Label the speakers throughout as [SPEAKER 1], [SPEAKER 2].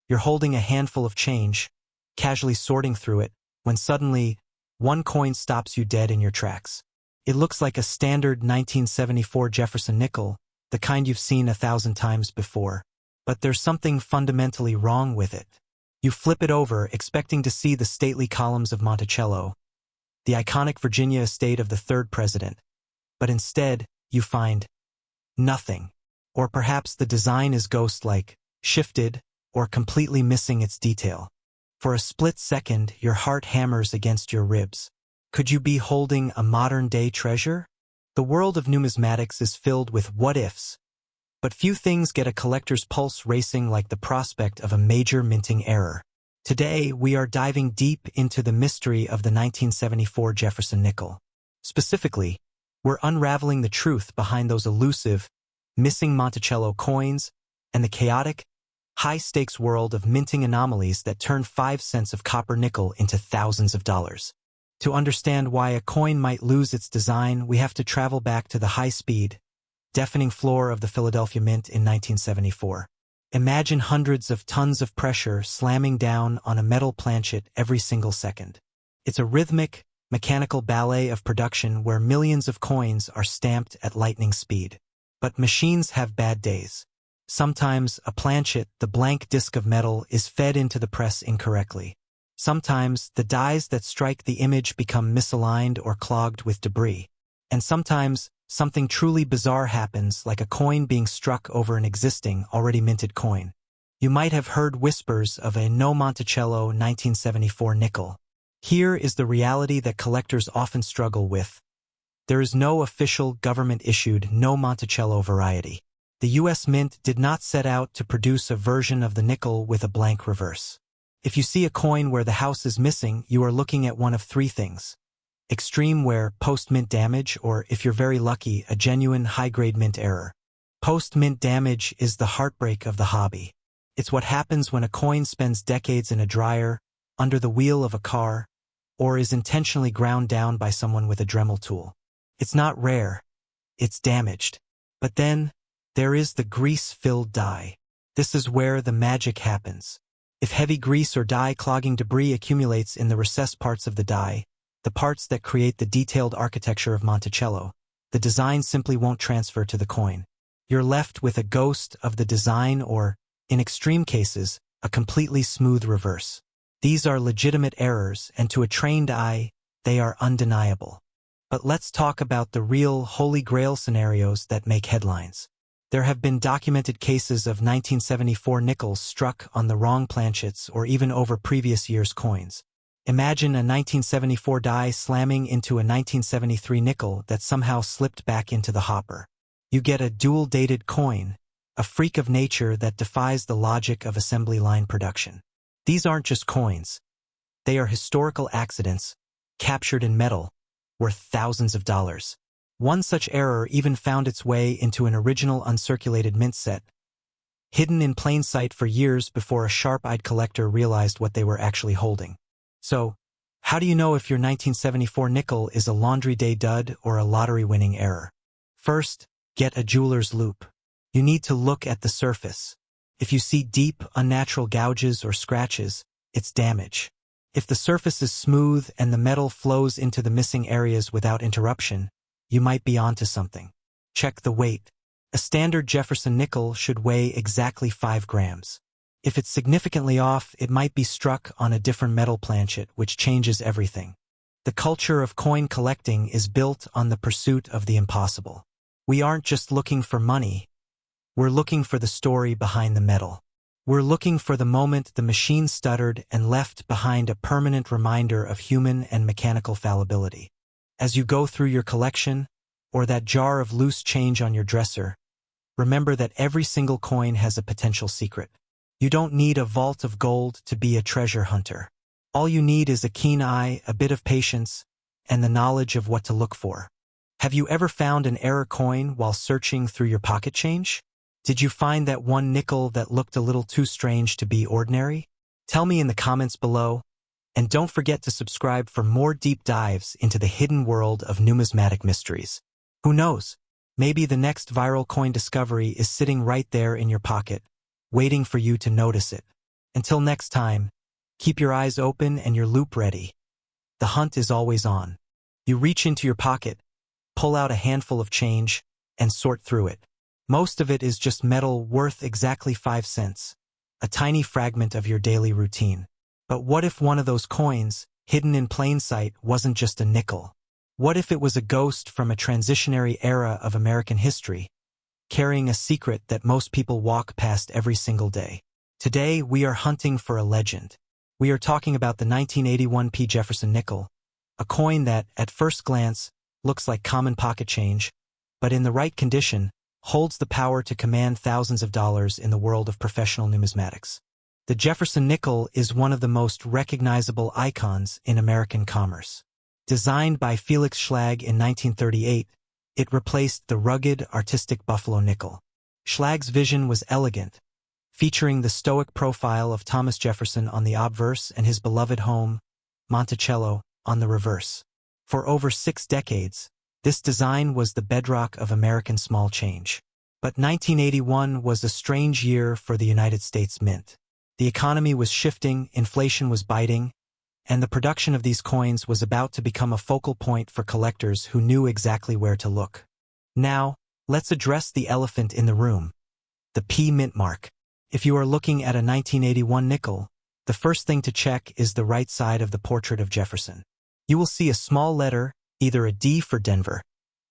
[SPEAKER 1] You're holding a handful of change, casually sorting through it, when suddenly, one coin stops you dead in your tracks. It looks like a standard 1974 Jefferson nickel, the kind you've seen 1,000 times before. But there's something fundamentally wrong with it. You flip it over, expecting to see the stately columns of Monticello, the iconic Virginia estate of the third president. But instead, you find nothing. Or perhaps the design is ghost-like, shifted, or completely missing its detail. For a split second, your heart hammers against your ribs. Could you be holding a modern-day treasure? The world of numismatics is filled with what-ifs, but few things get a collector's pulse racing like the prospect of a major minting error. Today, we are diving deep into the mystery of the 1974 Jefferson nickel. Specifically, we're unraveling the truth behind those elusive, missing Monticello coins and the chaotic, high-stakes world of minting anomalies that turn 5 cents of copper nickel into thousands of dollars. To understand why a coin might lose its design, we have to travel back to the high-speed, deafening floor of the Philadelphia Mint in 1974. Imagine hundreds of tons of pressure slamming down on a metal planchet every single second. It's a rhythmic, mechanical ballet of production where millions of coins are stamped at lightning speed. But machines have bad days. Sometimes a planchet, the blank disk of metal, is fed into the press incorrectly. Sometimes the dies that strike the image become misaligned or clogged with debris. And sometimes something truly bizarre happens, like a coin being struck over an existing, already minted coin. You might have heard whispers of a no Monticello 1974 nickel. Here is the reality that collectors often struggle with. There is no official government-issued no Monticello variety. The U.S. Mint did not set out to produce a version of the nickel with a blank reverse. If you see a coin where the house is missing, you are looking at one of three things: extreme wear, post-mint damage, or, if you're very lucky, a genuine high-grade mint error. Post-mint damage is the heartbreak of the hobby. It's what happens when a coin spends decades in a dryer, under the wheel of a car, or is intentionally ground down by someone with a Dremel tool. It's not rare. It's damaged. But then, there is the grease-filled die. This is where the magic happens. If heavy grease or dye-clogging debris accumulates in the recessed parts of the die, the parts that create the detailed architecture of Monticello, the design simply won't transfer to the coin. You're left with a ghost of the design or, in extreme cases, a completely smooth reverse. These are legitimate errors, and to a trained eye, they are undeniable. But let's talk about the real Holy Grail scenarios that make headlines. There have been documented cases of 1974 nickels struck on the wrong planchets or even over previous year's coins. Imagine a 1974 die slamming into a 1973 nickel that somehow slipped back into the hopper. You get a dual-dated coin, a freak of nature that defies the logic of assembly line production. These aren't just coins. They are historical accidents, captured in metal, worth thousands of dollars. One such error even found its way into an original uncirculated mint set, hidden in plain sight for years before a sharp-eyed collector realized what they were actually holding. So, how do you know if your 1974 nickel is a laundry day dud or a lottery-winning error? First, get a jeweler's loupe. You need to look at the surface. If you see deep, unnatural gouges or scratches, it's damage. If the surface is smooth and the metal flows into the missing areas without interruption, you might be onto something. Check the weight. A standard Jefferson nickel should weigh exactly 5 grams. If it's significantly off, it might be struck on a different metal planchet, which changes everything. The culture of coin collecting is built on the pursuit of the impossible. We aren't just looking for money. We're looking for the story behind the metal. We're looking for the moment the machine stuttered and left behind a permanent reminder of human and mechanical fallibility. As you go through your collection, or that jar of loose change on your dresser, remember that every single coin has a potential secret. You don't need a vault of gold to be a treasure hunter. All you need is a keen eye, a bit of patience, and the knowledge of what to look for. Have you ever found an error coin while searching through your pocket change? Did you find that one nickel that looked a little too strange to be ordinary? Tell me in the comments below, and don't forget to subscribe for more deep dives into the hidden world of numismatic mysteries. Who knows? Maybe the next viral coin discovery is sitting right there in your pocket, waiting for you to notice it. Until next time, keep your eyes open and your loop ready. The hunt is always on. You reach into your pocket, pull out a handful of change, and sort through it. Most of it is just metal worth exactly 5 cents, a tiny fragment of your daily routine. But what if one of those coins, hidden in plain sight, wasn't just a nickel? What if it was a ghost from a transitionary era of American history, carrying a secret that most people walk past every single day? Today, we are hunting for a legend. We are talking about the 1981 Jefferson nickel, a coin that, at first glance, looks like common pocket change, but in the right condition, holds the power to command thousands of dollars in the world of professional numismatics. The Jefferson nickel is one of the most recognizable icons in American commerce. Designed by Felix Schlag in 1938, it replaced the rugged, artistic buffalo nickel. Schlag's vision was elegant, featuring the stoic profile of Thomas Jefferson on the obverse and his beloved home, Monticello, on the reverse. For over 6 decades, this design was the bedrock of American small change. But 1981 was a strange year for the United States Mint. The economy was shifting, inflation was biting, and the production of these coins was about to become a focal point for collectors who knew exactly where to look. Now, let's address the elephant in the room, the P mint mark. If you are looking at a 1981 nickel, the first thing to check is the right side of the portrait of Jefferson. You will see a small letter, either a D for Denver,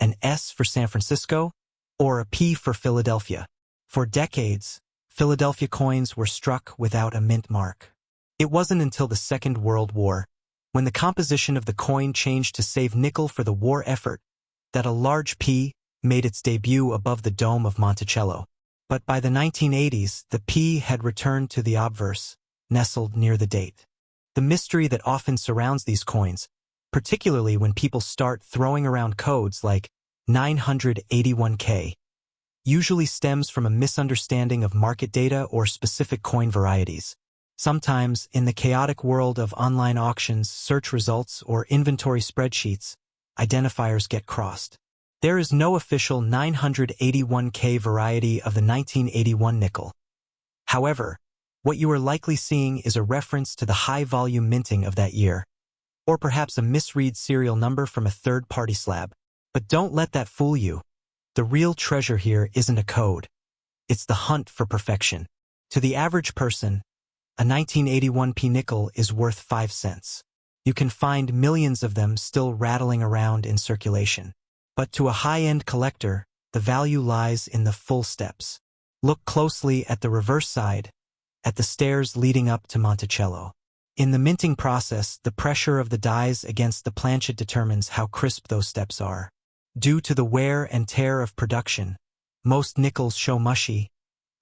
[SPEAKER 1] an S for San Francisco, or a P for Philadelphia. For decades, Philadelphia coins were struck without a mint mark. It wasn't until the Second World War, when the composition of the coin changed to save nickel for the war effort, that a large P made its debut above the dome of Monticello. But by the 1980s, the P had returned to the obverse, nestled near the date. The mystery that often surrounds these coins, particularly when people start throwing around codes like 981K, usually stems from a misunderstanding of market data or specific coin varieties. Sometimes, in the chaotic world of online auctions, search results, or inventory spreadsheets, identifiers get crossed. There is no official 981K variety of the 1981 nickel. However, what you are likely seeing is a reference to the high-volume minting of that year, or perhaps a misread serial number from a third-party slab. But don't let that fool you. The real treasure here isn't a code. It's the hunt for perfection. To the average person, a 1981 P nickel is worth 5 cents. You can find millions of them still rattling around in circulation. But to a high-end collector, the value lies in the full steps. Look closely at the reverse side, at the stairs leading up to Monticello. In the minting process, the pressure of the dies against the planchet determines how crisp those steps are. Due to the wear and tear of production, most nickels show mushy,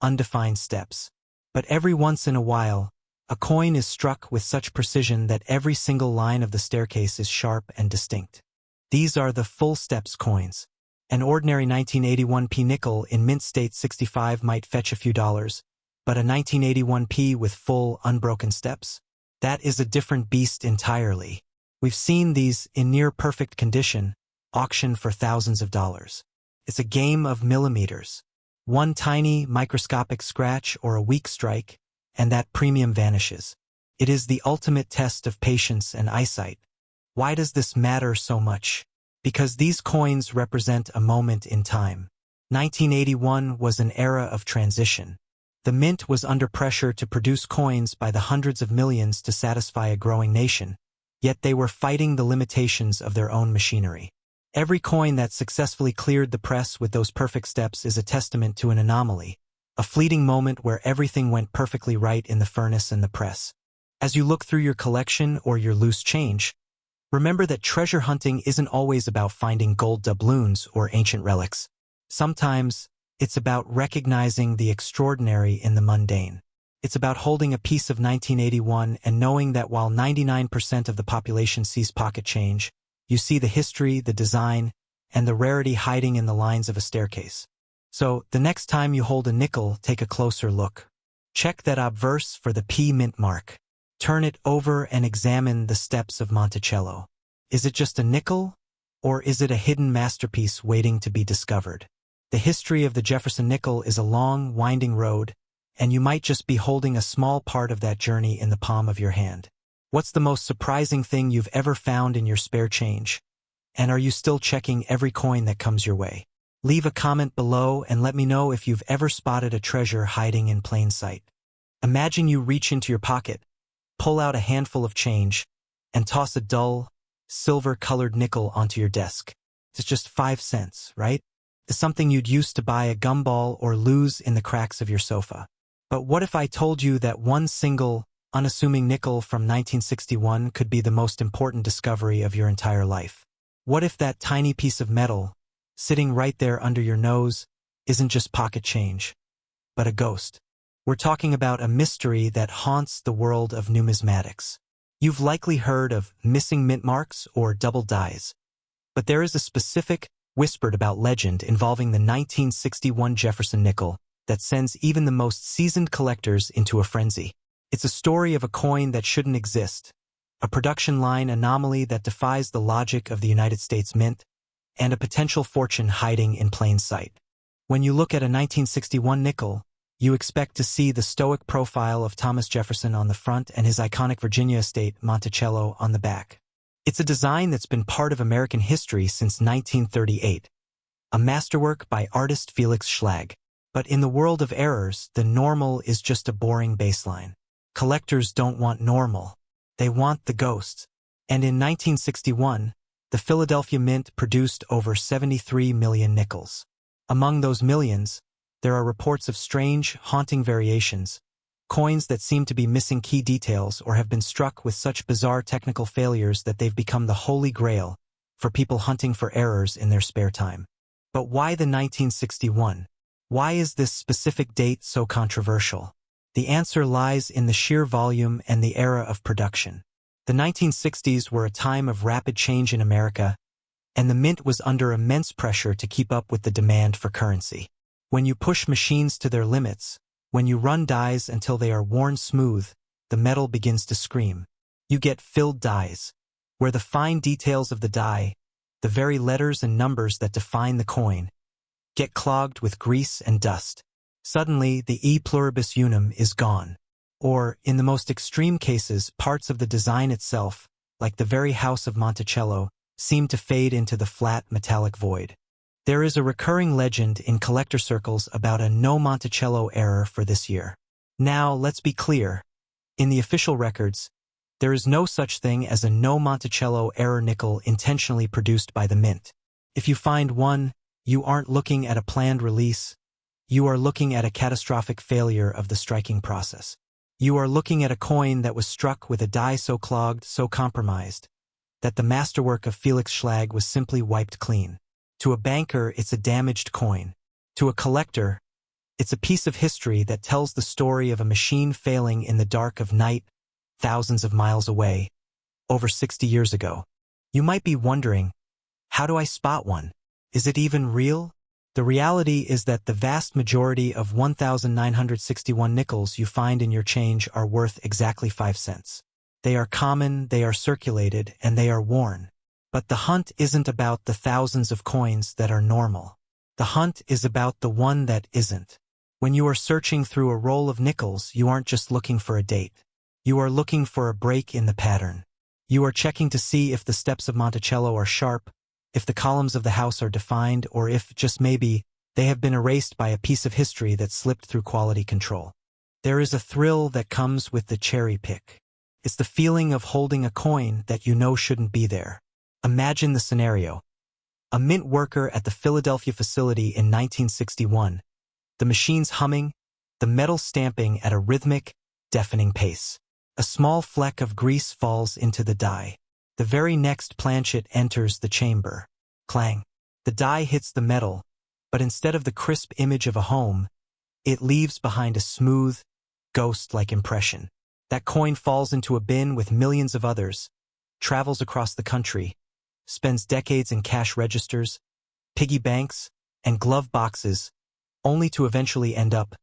[SPEAKER 1] undefined steps. But every once in a while, a coin is struck with such precision that every single line of the staircase is sharp and distinct. These are the full steps coins. An ordinary 1981 P nickel in mint state 65 might fetch a few dollars, but a 1981 P with full, unbroken steps? That is a different beast entirely. We've seen these, in near-perfect condition, auctioned for thousands of dollars. It's a game of millimeters. One tiny, microscopic scratch or a weak strike, and that premium vanishes. It is the ultimate test of patience and eyesight. Why does this matter so much? Because these coins represent a moment in time. 1981 was an era of transition. The mint was under pressure to produce coins by the hundreds of millions to satisfy a growing nation, yet they were fighting the limitations of their own machinery. Every coin that successfully cleared the press with those perfect steps is a testament to an anomaly, a fleeting moment where everything went perfectly right in the furnace and the press. As you look through your collection or your loose change, remember that treasure hunting isn't always about finding gold doubloons or ancient relics. Sometimes, it's about recognizing the extraordinary in the mundane. It's about holding a piece of 1981 and knowing that while 99% of the population sees pocket change, you see the history, the design, and the rarity hiding in the lines of a staircase. So, the next time you hold a nickel, take a closer look. Check that obverse for the P mint mark. Turn it over and examine the steps of Monticello. Is it just a nickel, or is it a hidden masterpiece waiting to be discovered? The history of the Jefferson nickel is a long, winding road, and you might just be holding a small part of that journey in the palm of your hand. What's the most surprising thing you've ever found in your spare change? And are you still checking every coin that comes your way? Leave a comment below and let me know if you've ever spotted a treasure hiding in plain sight. Imagine you reach into your pocket, pull out a handful of change, and toss a dull, silver-colored nickel onto your desk. It's just 5 cents, right? It's something you'd use to buy a gumball or lose in the cracks of your sofa. But what if I told you that one single, unassuming nickel from 1961 could be the most important discovery of your entire life? What if that tiny piece of metal, sitting right there under your nose, isn't just pocket change, but a ghost? We're talking about a mystery that haunts the world of numismatics. You've likely heard of missing mint marks or double dies, but there is a specific, whispered about legend involving the 1961 Jefferson nickel that sends even the most seasoned collectors into a frenzy. It's a story of a coin that shouldn't exist, a production line anomaly that defies the logic of the United States Mint, and a potential fortune hiding in plain sight. When you look at a 1961 nickel, you expect to see the stoic profile of Thomas Jefferson on the front and his iconic Virginia estate, Monticello, on the back. It's a design that's been part of American history since 1938, a masterwork by artist Felix Schlag. But in the world of errors, the normal is just a boring baseline. Collectors don't want normal. They want the ghosts. And in 1961, the Philadelphia Mint produced over 73 million nickels. Among those millions, there are reports of strange, haunting variations, coins that seem to be missing key details or have been struck with such bizarre technical failures that they've become the holy grail for people hunting for errors in their spare time. But why the 1961? Why is this specific date so controversial? The answer lies in the sheer volume and the era of production. The 1960s were a time of rapid change in America, and the mint was under immense pressure to keep up with the demand for currency. When you push machines to their limits, when you run dies until they are worn smooth, the metal begins to scream. You get filled dies, where the fine details of the die, the very letters and numbers that define the coin, get clogged with grease and dust. Suddenly, the e pluribus unum is gone. Or, in the most extreme cases, parts of the design itself, like the very house of Monticello, seem to fade into the flat metallic void. There is a recurring legend in collector circles about a no Monticello error for this year. Now, let's be clear. In the official records, there is no such thing as a no Monticello error nickel intentionally produced by the mint. If you find one, you aren't looking at a planned release. You are looking at a catastrophic failure of the striking process. You are looking at a coin that was struck with a die so clogged, so compromised, that the masterwork of Felix Schlag was simply wiped clean. To a banker, it's a damaged coin. To a collector, it's a piece of history that tells the story of a machine failing in the dark of night, thousands of miles away, over 60 years ago. You might be wondering, how do I spot one? Is it even real? The reality is that the vast majority of 1,961 nickels you find in your change are worth exactly 5 cents. They are common, they are circulated, and they are worn. But the hunt isn't about the thousands of coins that are normal. The hunt is about the one that isn't. When you are searching through a roll of nickels, you aren't just looking for a date. You are looking for a break in the pattern. You are checking to see if the steps of Monticello are sharp, if the columns of the house are defined, or if, just maybe, they have been erased by a piece of history that slipped through quality control. There is a thrill that comes with the cherry pick. It's the feeling of holding a coin that you know shouldn't be there. Imagine the scenario. A mint worker at the Philadelphia facility in 1961. The machines humming, the metal stamping at a rhythmic, deafening pace. A small fleck of grease falls into the die. The very next planchet enters the chamber. Clang. The die hits the metal, but instead of the crisp image of a home, it leaves behind a smooth, ghost-like impression. That coin falls into a bin with millions of others, travels across the country, spends decades in cash registers, piggy banks, and glove boxes, only to eventually end up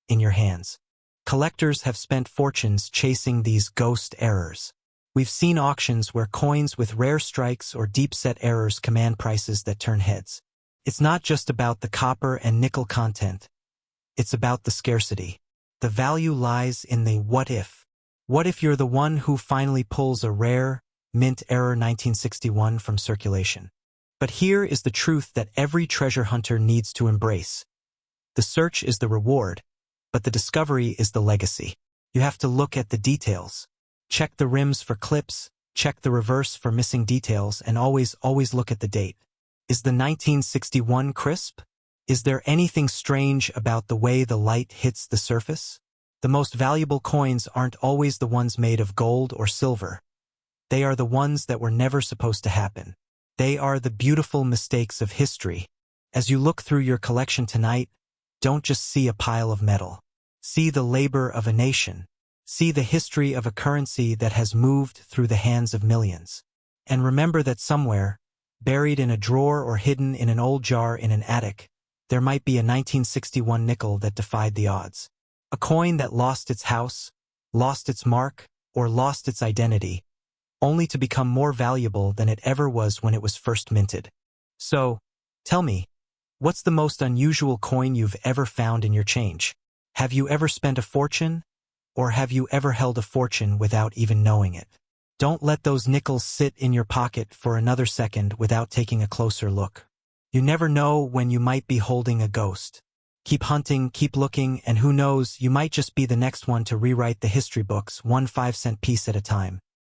[SPEAKER 1] in your hands. Collectors have spent fortunes chasing these ghost errors. We've seen auctions where coins with rare strikes or deep-set errors command prices that turn heads. It's not just about the copper and nickel content. It's about the scarcity. The The value lies in the what if. What if you're the one who finally pulls a rare, mint error 1961 from circulation? But here is the truth that every treasure hunter needs to embrace. The search is the reward, but the discovery is the legacy. You have to look at the details. Check the rims for clips, check the reverse for missing details, and always look at the date. Is the 1961 crisp? Is there anything strange about the way the light hits the surface? The most valuable coins aren't always the ones made of gold or silver. They are the ones that were never supposed to happen. They are the beautiful mistakes of history. As you look through your collection tonight, don't just see a pile of metal. See the labor of a nation. See the history of a currency that has moved through the hands of millions. And remember that somewhere, buried in a drawer or hidden in an old jar in an attic, there might be a 1961 nickel that defied the odds. A coin that lost its house, lost its mark, or lost its identity, only to become more valuable than it ever was when it was first minted. So, tell me, what's the most unusual coin you've ever found in your change? Have you ever spent a fortune? Or have you ever held a fortune without even knowing it? Don't let those nickels sit in your pocket for another second without taking a closer look. You never know when you might be holding a ghost. Keep hunting, keep looking, and who knows, you might just be the next one to rewrite the history books, one 5-cent piece at a time.